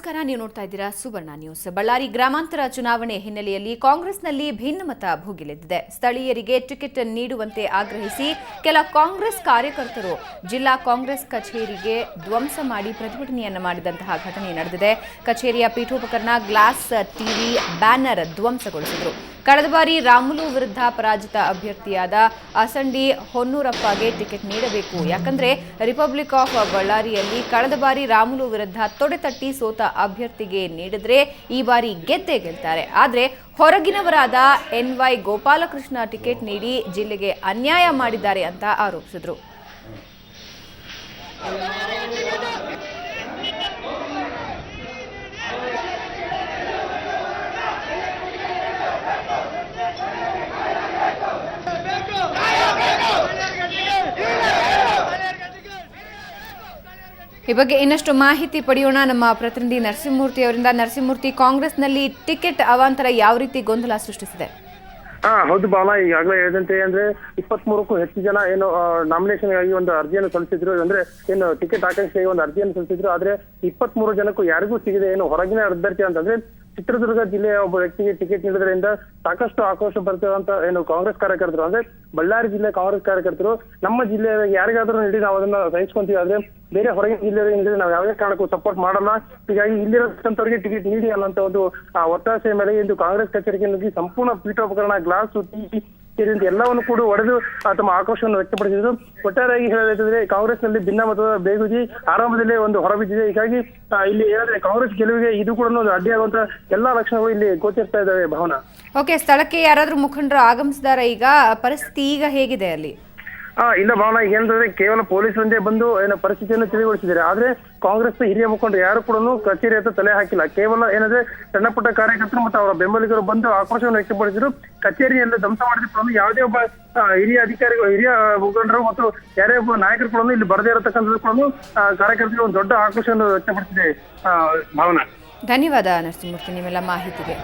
ನಮಸ್ಕಾರ, ನೀವು ನೋಡ್ತಾ ಇದ್ದೀರಾ ಸುವರ್ಣ ನ್ಯೂಸ್. ಬಳ್ಳಾರಿ ಗ್ರಾಮಾಂತರ ಚುನಾವಣೆ ಹಿನ್ನೆಲೆಯಲ್ಲಿ ಕಾಂಗ್ರೆಸ್ನಲ್ಲಿ ಭಿನ್ನಮತ ಭುಗಿಲೆದ್ದಿದೆ. ಸ್ಥಳೀಯರಿಗೆ ಟಿಕೆಟ್ ನೀಡುವಂತೆ ಆಗ್ರಹಿಸಿ ಕೆಲ ಕಾಂಗ್ರೆಸ್ ಕಾರ್ಯಕರ್ತರು ಜಿಲ್ಲಾ ಕಾಂಗ್ರೆಸ್ ಕಚೇರಿಗೆ ಧ್ವಂಸ ಮಾಡಿ ಪ್ರತಿಭಟನೆಯನ್ನು ಮಾಡಿದಂತಹ ಘಟನೆ ನಡೆದಿದೆ. ಕಚೇರಿಯ ಪೀಠೋಪಕರಣ, ಗ್ಲಾಸ್, ಟಿವಿ, ಬ್ಯಾನರ್ ಧ್ವಂಸಗೊಳಿಸಿದರು. ಕಳೆದ ಬಾರಿ ರಾಮುಲು ವಿರುದ್ಧ ಪರಾಜಿತ ಅಭ್ಯರ್ಥಿಯಾದ ಅಸಂಡಿ ಹೊನ್ನೂರಪ್ಪಗೆ ಟಿಕೆಟ್ ನೀಡಬೇಕು, ಯಾಕಂದ್ರೆ ರಿಪಬ್ಲಿಕ್ ಆಫ್ ಬಳ್ಳಾರಿಯಲ್ಲಿ ಕಳೆದ ಬಾರಿ ರಾಮುಲು ವಿರುದ್ಧ ತೊಡೆತಟ್ಟಿ ಸೋತ ಅಭ್ಯರ್ಥಿಗೆ ನೀಡಿದ್ರೆ ಈ ಬಾರಿ ಗೆದ್ದೇ ಗೆಲ್ತಾರೆ. ಆದ್ರೆ ಹೊರಗಿನವರಾದ NY ಗೋಪಾಲಕೃಷ್ಣ ಟಿಕೆಟ್ ನೀಡಿ ಜಿಲ್ಲೆಗೆ ಅನ್ಯಾಯ ಮಾಡಿದ್ದಾರೆ ಅಂತ ಆರೋಪಿಸಿದರು. ಈ ಬಗ್ಗೆ ಇನ್ನಷ್ಟು ಮಾಹಿತಿ ಪಡೆಯೋಣ ನಮ್ಮ ಪ್ರತಿನಿಧಿ ನರಸಿಂಹಮೂರ್ತಿ ಅವರಿಂದ. ನರಸಿಂಹಮೂರ್ತಿ, ಕಾಂಗ್ರೆಸ್ನಲ್ಲಿ ಟಿಕೆಟ್ ಅವಾಂತರ ಯಾವ ರೀತಿ ಗೊಂದಲ ಸೃಷ್ಟಿಸಿದೆ? ಹೌದು ಬಾಲ, ಈಗಾಗಲೇ ಹೇಳಿದಂತೆ ಅಂದ್ರೆ 23ಕ್ಕೂ ಹೆಚ್ಚು ಜನ ಏನು ನಾಮಿನೇಷನ್ ಆಗಿ ಒಂದು ಅರ್ಜಿಯನ್ನು ಸಲ್ಲಿಸಿದ್ರು, ಅಂದ್ರೆ ಏನು ಟಿಕೆಟ್ ಆಕಾಂಕ್ಷೆಗೆ ಒಂದು ಅರ್ಜಿಯನ್ನು ಸಲ್ಲಿಸಿದ್ರು. ಆದ್ರೆ 23 ಜನಕ್ಕೂ ಯಾರಿಗೂ ಸಿಗಿದೆ. ಏನು ಹೊರಗಿನ ಅಭ್ಯರ್ಥಿ ಅಂತಂದ್ರೆ ಚಿತ್ರದುರ್ಗ ಜಿಲ್ಲೆಯ ಒಬ್ಬ ವ್ಯಕ್ತಿಗೆ ಟಿಕೆಟ್ ನೀಡಿದ್ರಿಂದ ಸಾಕಷ್ಟು ಆಕ್ರೋಶ ಬರ್ತದೆ ಅಂತ ಏನು ಕಾಂಗ್ರೆಸ್ ಕಾರ್ಯಕರ್ತರು, ಅಂದ್ರೆ ಬಳ್ಳಾರಿ ಜಿಲ್ಲೆ ಕಾಂಗ್ರೆಸ್ ಕಾರ್ಯಕರ್ತರು, ನಮ್ಮ ಜಿಲ್ಲೆಯ ಯಾರಿಗಾದ್ರೂ ನೀಡಿ ನಾವು ಅದನ್ನ ಸಹಿಸ್ಕೊಂತೀವಿ, ಆದ್ರೆ ಬೇರೆ ಹೊರಗಿನ ಜಿಲ್ಲೆಯವರಿಗೆ ನೀಡಿದ್ರೆ ನಾವು ಯಾವುದೇ ಕಾರಣಕ್ಕೂ ಸಪೋರ್ಟ್ ಮಾಡಲ್ಲ. ಹೀಗಾಗಿ ಇಲ್ಲಿರೋಂಥವ್ರಿಗೆ ಟಿಕೆಟ್ ನೀಡಿ ಅನ್ನೋಂಥ ಒಂದು ಒತ್ತಾಸೆಯ ಮೇಲೆ ಇಂದು ಕಾಂಗ್ರೆಸ್ ಕಚೇರಿಗೆ ನುಗ್ಗಿ ಸಂಪೂರ್ಣ ಪೀಠೋಪಕರಣ, ಗ್ಲಾಸ್, ಟಿವಿ ಸೇರಿದಂತೆ ಎಲ್ಲವನ್ನು ಕೂಡ ಒಡೆದು ತಮ್ಮ ಆಕ್ರೋಶವನ್ನು ವ್ಯಕ್ತಪಡಿಸಿದ್ರು. ಒಟ್ಟಾರೆಯಾಗಿ ಹೇಳಬೇಕಿದ್ರೆ ಕಾಂಗ್ರೆಸ್ನಲ್ಲಿ ಭಿನ್ನಮತದ ಬೇಗುದಿ ಆರಂಭದಲ್ಲೇ ಒಂದು ಹೊರಬಿದ್ದಿದೆ. ಹೀಗಾಗಿ ಇಲ್ಲಿ ಹೇಳಿದ್ರೆ ಕಾಂಗ್ರೆಸ್ ಗೆಲುವಿಗೆ ಇದು ಕೂಡ ಒಂದು ಅಡ್ಡಿಯಾಗುವಂತ ಎಲ್ಲಾ ಲಕ್ಷಣಗಳು ಇಲ್ಲಿ ಗೋಚರಿಸ್ತಾ ಇದ್ದಾವೆ. ಭಾವನಾ, ಓಕೆ, ಸ್ಥಳಕ್ಕೆ ಯಾರಾದ್ರೂ ಮುಖಂಡರು ಆಗಮಿಸಿದಾರ? ಈಗ ಪರಿಸ್ಥಿತಿ ಈಗ ಹೇಗಿದೆ ಅಲ್ಲಿ? ಇಲ್ಲ ಭಾವನಾ, ಏನಂತಂದ್ರೆ ಕೇವಲ ಪೊಲೀಸರೊಂದೇ ಬಂದು ಏನೋ ಪರಿಸ್ಥಿತಿಯನ್ನು ತಿಳಿಗೊಳಿಸಿದ್ದಾರೆ. ಆದ್ರೆ ಕಾಂಗ್ರೆಸ್ ಹಿರಿಯ ಮುಖಂಡರು ಯಾರು ಕೂಡ ಕಚೇರಿ ಹತ್ರ ತಲೆ ಹಾಕಿಲ್ಲ. ಕೇವಲ ಏನಂದ್ರೆ ಸಣ್ಣ ಪುಟ್ಟ ಕಾರ್ಯಕರ್ತರು ಮತ್ತು ಅವರ ಬೆಂಬಲಿಗರು ಬಂದು ಆಕ್ರೋಶವನ್ನು ವ್ಯಕ್ತಪಡಿಸಿದ್ರು. ಕಚೇರಿಯಲ್ಲಿ ಧ್ವಂಸ ಮಾಡಿದ್ರು. ಯಾವುದೇ ಒಬ್ಬ ಹಿರಿಯ ಅಧಿಕಾರಿಗಳು, ಹಿರಿಯ ಮುಖಂಡರು ಮತ್ತು ಯಾರೇ ಒಬ್ಬ ನಾಯಕರು ಕೂಡ ಇಲ್ಲಿ ಬರದೇ ಇರತಕ್ಕಂಥದ್ದು ಕೂಡ ಕಾರ್ಯಕರ್ತರಿಗೆ ಒಂದು ದೊಡ್ಡ ಆಕ್ರೋಶವನ್ನು ವ್ಯಕ್ತಪಡಿಸಿದೆ. ಭಾವನಾ, ಧನ್ಯವಾದ ನರಸಿಂಹಮೂರ್ತಿ ನಿಮ್ಮೆಲ್ಲ ಮಾಹಿತಿಗೆ.